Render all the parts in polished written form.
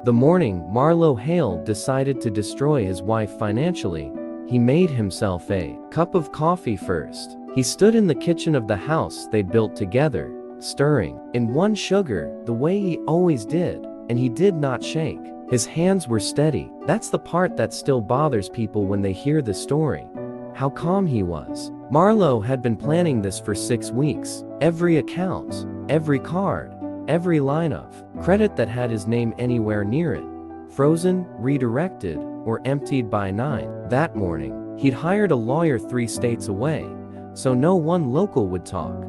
The morning Marlowe Hale decided to destroy his wife financially, he made himself a cup of coffee first. He stood in the kitchen of the house they'd built together, stirring in one sugar the way he always did, and he did not shake. His hands were steady. That's the part that still bothers people when they hear the story. How calm he was. Marlowe had been planning this for 6 weeks. Every account, every card, every line of credit that had his name anywhere near it, frozen, redirected, or emptied by 9. That morning, he'd hired a lawyer 3 states away, so no one local would talk.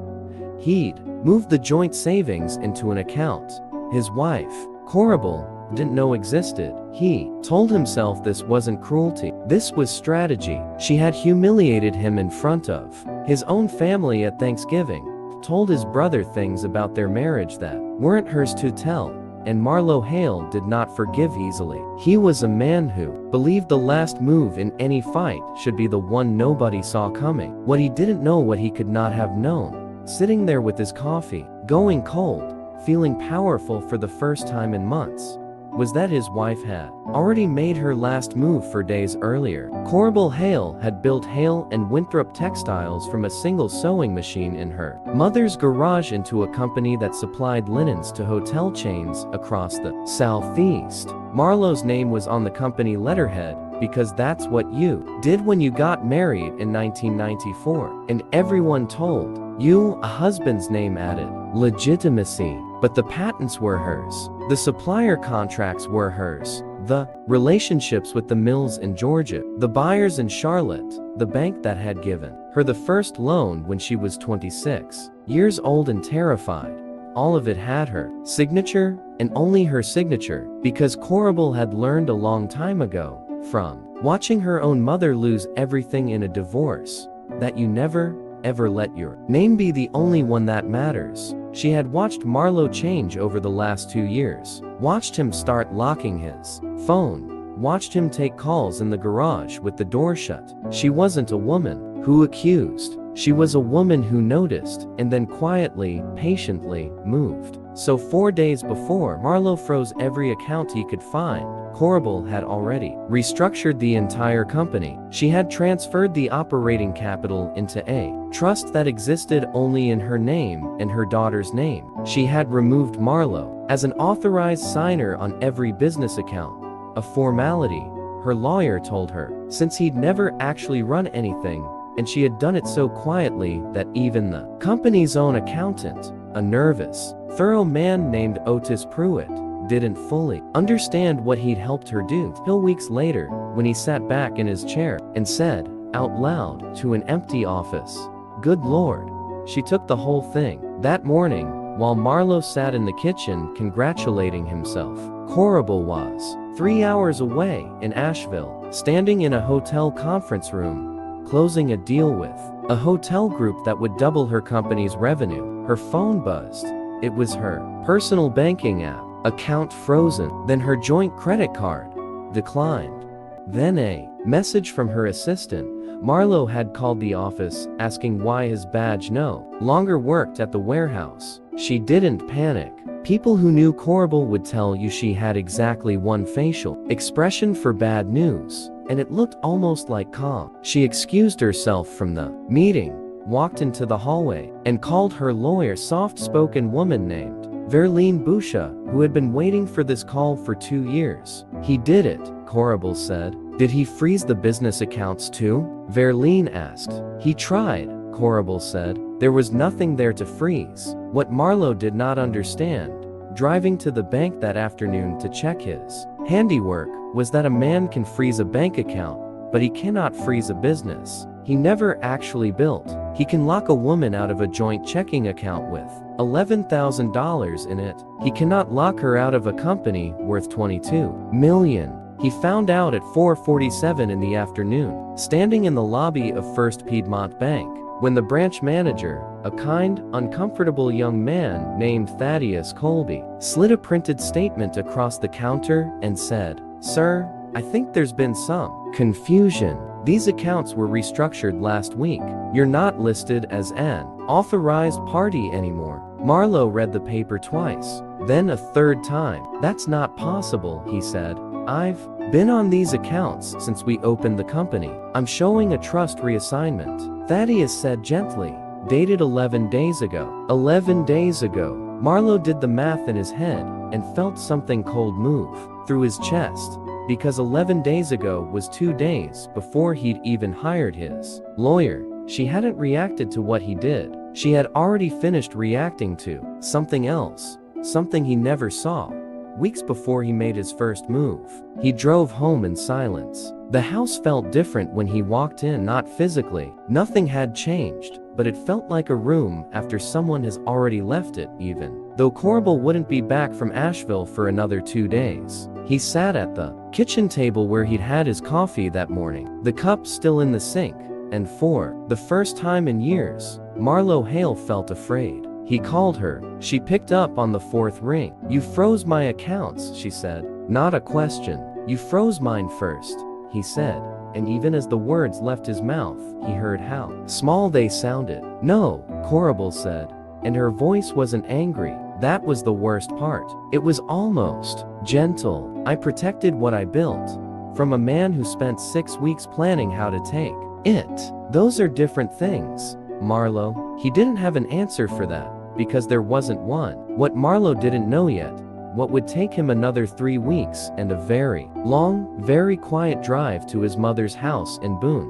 He'd moved the joint savings into an account his wife, Corabelle, didn't know existed. He told himself this wasn't cruelty. This was strategy. She had humiliated him in front of his own family at Thanksgiving, told his brother things about their marriage that weren't hers to tell, and Marlowe Hale did not forgive easily. He was a man who believed the last move in any fight should be the one nobody saw coming. What he didn't know, what he could not have known, sitting there with his coffee, going cold, feeling powerful for the first time in months, was that his wife had already made her last move for days earlier. Corabelle Hale had built Hale and Winthrop Textiles from a single sewing machine in her mother's garage into a company that supplied linens to hotel chains across the Southeast. Marlowe's name was on the company letterhead because that's what you did when you got married in 1994. And everyone told you a husband's name added legitimacy. But the patents were hers. The supplier contracts were hers. The relationships with the mills in Georgia, the buyers in Charlotte, the bank that had given her the first loan when she was 26 years old and terrified. All of it had her signature, and only her signature, because Corabelle had learned a long time ago, from watching her own mother lose everything in a divorce, that you never, ever let your name be the only one that matters. She had watched Marlowe change over the last 2 years, watched him start locking his phone, watched him take calls in the garage with the door shut. She wasn't a woman who accused. She was a woman who noticed, and then quietly, patiently, moved. So 4 days before Marlowe froze every account he could find, Corabelle had already restructured the entire company. She had transferred the operating capital into a trust that existed only in her name and her daughter's name. She had removed Marlowe as an authorized signer on every business account, a formality, her lawyer told her, since he'd never actually run anything, and she had done it so quietly that even the company's own accountant, a nervous, thorough man named Otis Pruitt, didn't fully understand what he'd helped her do till weeks later, when he sat back in his chair and said, out loud, to an empty office, "Good Lord." She took the whole thing. That morning, while Marlowe sat in the kitchen congratulating himself, Corabelle was 3 hours away in Asheville, standing in a hotel conference room, closing a deal with a hotel group that would double her company's revenue. Her phone buzzed. It was her personal banking app. Account frozen. Then her joint credit card declined. Then a message from her assistant. Marlowe had called the office asking why his badge no longer worked at the warehouse. She didn't panic. People who knew Corabelle would tell you she had exactly one facial expression for bad news, and it looked almost like calm. She excused herself from the meeting, walked into the hallway, and called her lawyer, soft-spoken woman named Verlene Boucher, who had been waiting for this call for 2 years. He did it, Corabelle said. Did he freeze the business accounts too? Verlene asked. He tried, Corabelle said. There was nothing there to freeze. What Marlowe did not understand, driving to the bank that afternoon to check his handiwork, was that a man can freeze a bank account, but he cannot freeze a business he never actually built. He can lock a woman out of a joint checking account with $11,000 in it. He cannot lock her out of a company worth $22 million. He found out at 4:47 in the afternoon, standing in the lobby of First Piedmont Bank, when the branch manager, a kind, uncomfortable young man named Thaddeus Colby, slid a printed statement across the counter and said, "Sir, I think there's been some confusion. These accounts were restructured last week. You're not listed as an authorized party anymore." Marlo read the paper twice, then a third time. "That's not possible," he said. "I've been on these accounts since we opened the company. I'm showing a trust reassignment," Thaddeus said gently. "Dated 11 days ago. 11 days ago. Marlo did the math in his head and felt something cold move through his chest, because 11 days ago was 2 days before he'd even hired his lawyer. She hadn't reacted to what he did. She had already finished reacting to something else, something he never saw. Weeks before he made his first move, he drove home in silence. The house felt different when he walked in, not physically. Nothing had changed, but it felt like a room after someone has already left it, even though Corabelle wouldn't be back from Asheville for another 2 days. He sat at the kitchen table where he'd had his coffee that morning, the cup still in the sink, and for the first time in years, Marlo Hale felt afraid. He called her. She picked up on the 4th ring. "You froze my accounts," she said. "Not a question. You froze mine first," he said, and even as the words left his mouth, he heard how small they sounded. "No," Corabelle said, and her voice wasn't angry. That was the worst part. It was almost gentle. "I protected what I built from a man who spent 6 weeks planning how to take it. Those are different things, Marlo." He didn't have an answer for that, because there wasn't one. What Marlo didn't know yet, what would take him another 3 weeks and a very long, very quiet drive to his mother's house in Boone,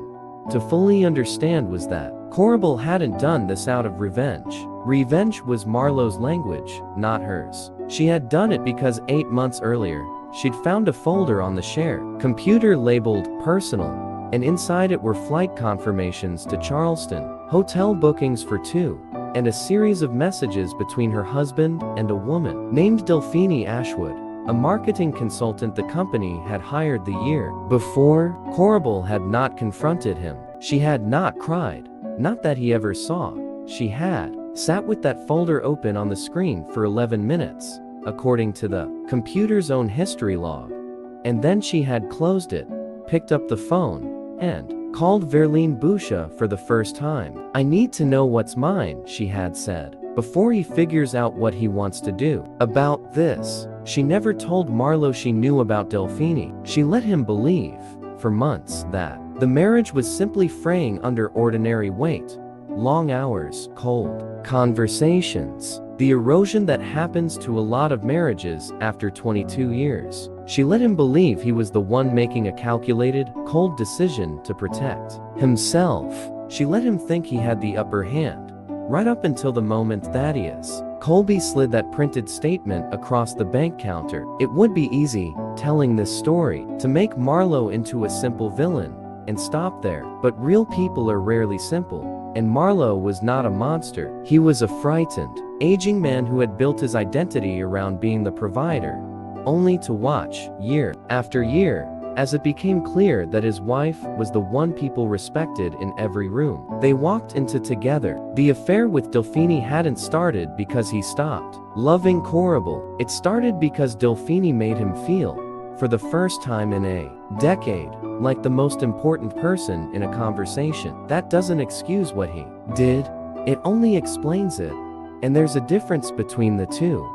to fully understand was that Corabelle hadn't done this out of revenge. Revenge was Marlo's language, not hers. She had done it because 8 months earlier, she'd found a folder on the shared computer labeled personal, and inside it were flight confirmations to Charleston, hotel bookings for 2, and a series of messages between her husband and a woman named Delphine Ashwood, a marketing consultant the company had hired the year before. Corabelle had not confronted him. She had not cried. Not that he ever saw. She had sat with that folder open on the screen for 11 minutes, according to the computer's own history log. And then she had closed it, picked up the phone, and called Verlene Boucher for the first time. "I need to know what's mine," she had said, "before he figures out what he wants to do about this." She never told Marlo she knew about Delphine. She let him believe, for months, that the marriage was simply fraying under ordinary weight. Long hours, cold conversations, the erosion that happens to a lot of marriages after 22 years. She let him believe he was the one making a calculated, cold decision to protect himself. She let him think he had the upper hand, right up until the moment Thaddeus Colby slid that printed statement across the bank counter. It would be easy, telling this story, to make Marlo into a simple villain and stop there, but real people are rarely simple, and Marlo was not a monster. He was a frightened, aging man who had built his identity around being the provider, only to watch, year after year, as it became clear that his wife was the one people respected in every room they walked into together. The affair with Delphine hadn't started because he stopped loving Corabelle. It started because Delphine made him feel, for the first time in a decade, like the most important person in a conversation. That doesn't excuse what he did, it only explains it. And there's a difference between the two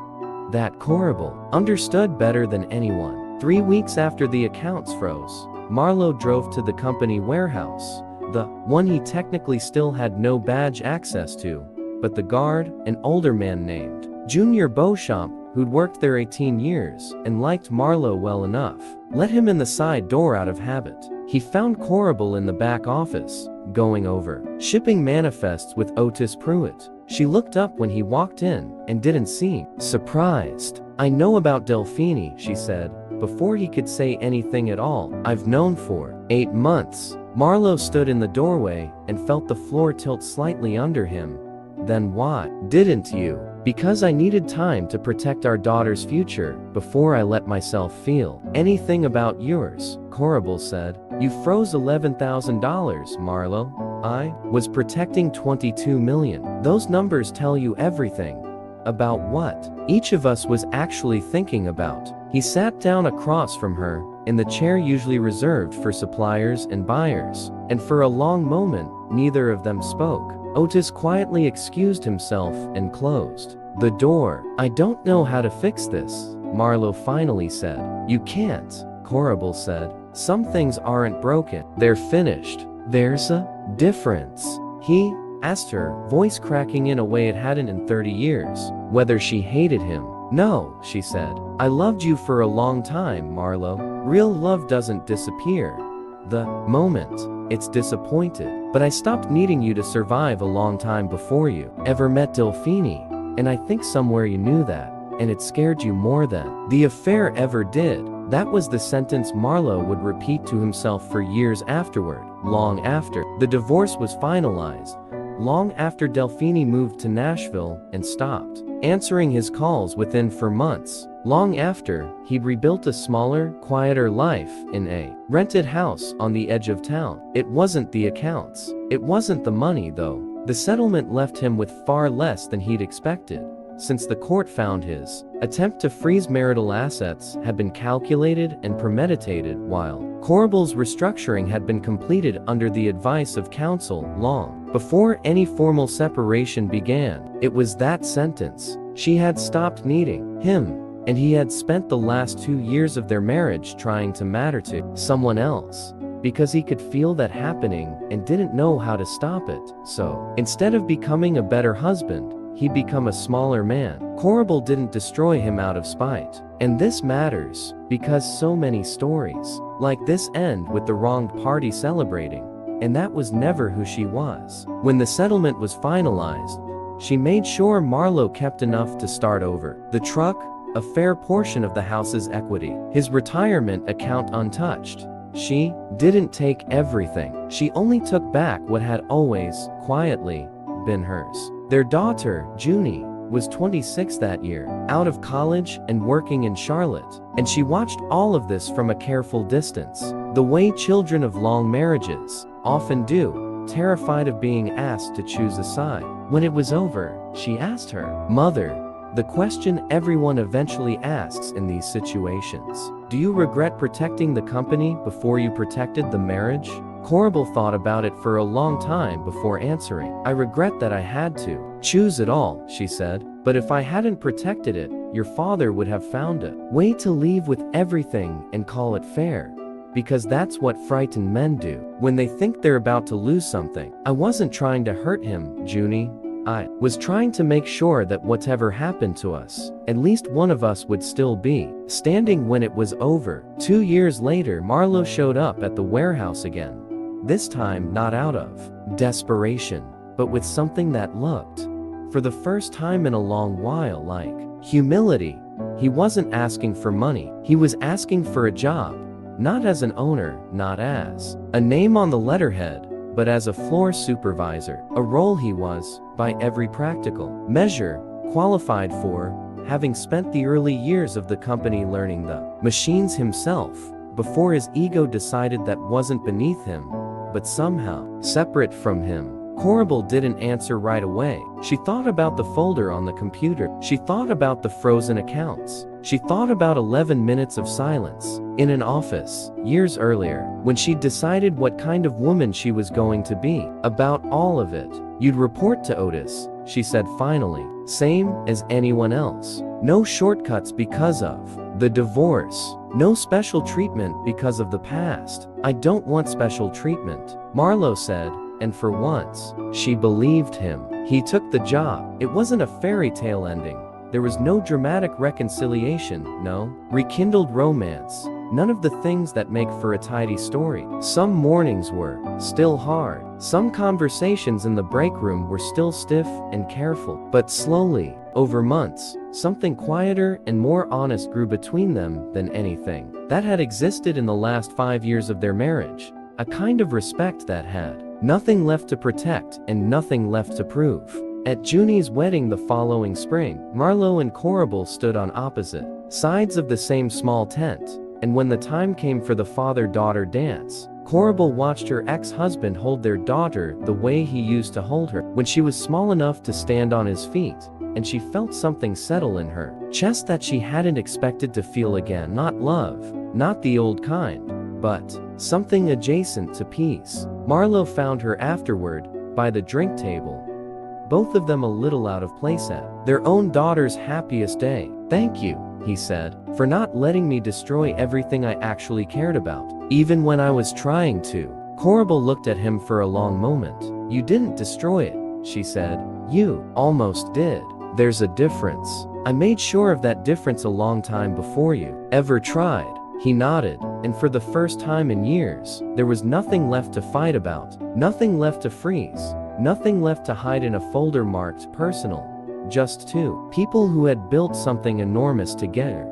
that Corabelle understood better than anyone. 3 weeks after the accounts froze, Marlo drove to the company warehouse, the one he technically still had no badge access to, but the guard, an older man named Junior Beauchamp, who'd worked there 18 years and liked Marlo well enough, let him in the side door out of habit. He found Corabelle in the back office, going over shipping manifests with Otis Pruitt. She looked up when he walked in and didn't seem surprised. "I know about Delphine," she said, before he could say anything at all. "I've known for 8 months." Marlo stood in the doorway and felt the floor tilt slightly under him. "Then why didn't you?" "Because I needed time to protect our daughter's future before I let myself feel anything about yours," Corabelle said. "You froze $11,000, Marlo. I was protecting 22 million. Those numbers tell you everything about what each of us was actually thinking about." He sat down across from her, in the chair usually reserved for suppliers and buyers, and for a long moment, neither of them spoke. Otis quietly excused himself and closed the door. "I don't know how to fix this," Marlowe finally said. "You can't," Corabelle said. "Some things aren't broken. They're finished." "There's a difference?" he asked her, voice cracking in a way it hadn't in 30 years, whether she hated him. "No," she said. "I loved you for a long time, Marlowe. Real love doesn't disappear the moment it's disappointed. But I stopped needing you to survive a long time before you ever met Delphine, and I think somewhere you knew that, and it scared you more than the affair ever did." That was the sentence Marlowe would repeat to himself for years afterward, long after the divorce was finalized, long after Delphine moved to Nashville and stopped answering his calls within for months, long after he'd rebuilt a smaller, quieter life in a rented house on the edge of town. It wasn't the accounts. It wasn't the money, though. The settlement left him with far less than he'd expected, since the court found his attempt to freeze marital assets had been calculated and premeditated, while Corabelle's restructuring had been completed under the advice of counsel long before any formal separation began. It was that sentence. She had stopped needing him, and he had spent the last 2 years of their marriage trying to matter to someone else, because he could feel that happening and didn't know how to stop it. So, instead of becoming a better husband, he'd become a smaller man. Corabelle didn't destroy him out of spite. And this matters, because so many stories like this end with the wronged party celebrating, and that was never who she was. When the settlement was finalized, she made sure Marlowe kept enough to start over. The truck, a fair portion of the house's equity, his retirement account untouched. She didn't take everything. She only took back what had always, quietly, been hers. Their daughter, Junie, was 26 that year, out of college and working in Charlotte, and she watched all of this from a careful distance, the way children of long marriages often do, terrified of being asked to choose a side. When it was over, she asked her mother the question everyone eventually asks in these situations: "Do you regret protecting the company before you protected the marriage?" Corabelle thought about it for a long time before answering. "I regret that I had to choose it all," she said. "But if I hadn't protected it, your father would have found a way to leave with everything and call it fair. Because that's what frightened men do when they think they're about to lose something. I wasn't trying to hurt him, Junie. I was trying to make sure that whatever happened to us, at least one of us would still be standing when it was over." 2 years later, Marlowe showed up at the warehouse again. This time not out of desperation, but with something that looked, for the first time in a long while, like humility. He wasn't asking for money. He was asking for a job, not as an owner, not as a name on the letterhead, but as a floor supervisor, a role he was, by every practical measure, qualified for, having spent the early years of the company learning the machines himself, before his ego decided that wasn't beneath him, but somehow separate from him. Corabelle didn't answer right away. She thought about the folder on the computer. She thought about the frozen accounts. She thought about 11 minutes of silence in an office years earlier, when she'd decided what kind of woman she was going to be. About all of it. "You'd report to Otis," she said finally. "Same as anyone else. No shortcuts because of the divorce. No special treatment because of the past." "I don't want special treatment," Marlowe said, and for once, she believed him. He took the job. It wasn't a fairy tale ending. There was no dramatic reconciliation, no rekindled romance, none of the things that make for a tidy story. Some mornings were still hard. Some conversations in the break room were still stiff and careful. But slowly, over months, something quieter and more honest grew between them than anything that had existed in the last 5 years of their marriage. A kind of respect that had nothing left to protect and nothing left to prove. At Junie's wedding the following spring, Marlowe and Corabelle stood on opposite sides of the same small tent, and when the time came for the father-daughter dance, Corabelle watched her ex-husband hold their daughter the way he used to hold her when she was small enough to stand on his feet, and she felt something settle in her chest that she hadn't expected to feel again. Not love, not the old kind, but something adjacent to peace. Marlowe found her afterward, by the drink table, both of them a little out of place at their own daughter's happiest day. "Thank you," he said, "for not letting me destroy everything I actually cared about, even when I was trying to." Corabelle looked at him for a long moment. "You didn't destroy it," she said. "You almost did. There's a difference. I made sure of that difference a long time before you ever tried." He nodded, and for the first time in years, there was nothing left to fight about, nothing left to freeze, nothing left to hide in a folder marked personal. Just two people who had built something enormous together,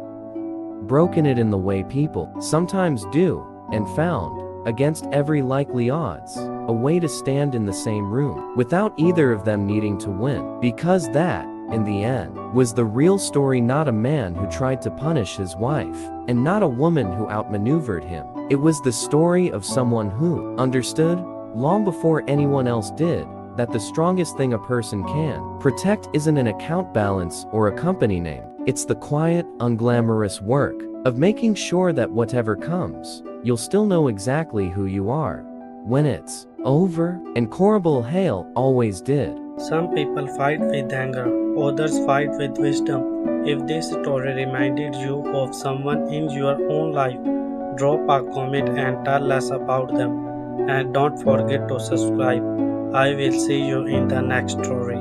broken it in the way people sometimes do, and found, against every likely odds, a way to stand in the same room, without either of them needing to win. Because that, in the end, was the real story. Not a man who tried to punish his wife, and not a woman who outmaneuvered him. It was the story of someone who understood, long before anyone else did, that the strongest thing a person can protect isn't an account balance or a company name. It's the quiet, unglamorous work of making sure that whatever comes, you'll still know exactly who you are when it's over. And Corabelle Hale always did. Some people fight with anger, others fight with wisdom. If this story reminded you of someone in your own life, drop a comment and tell us about them. And don't forget to subscribe. I will see you in the next story.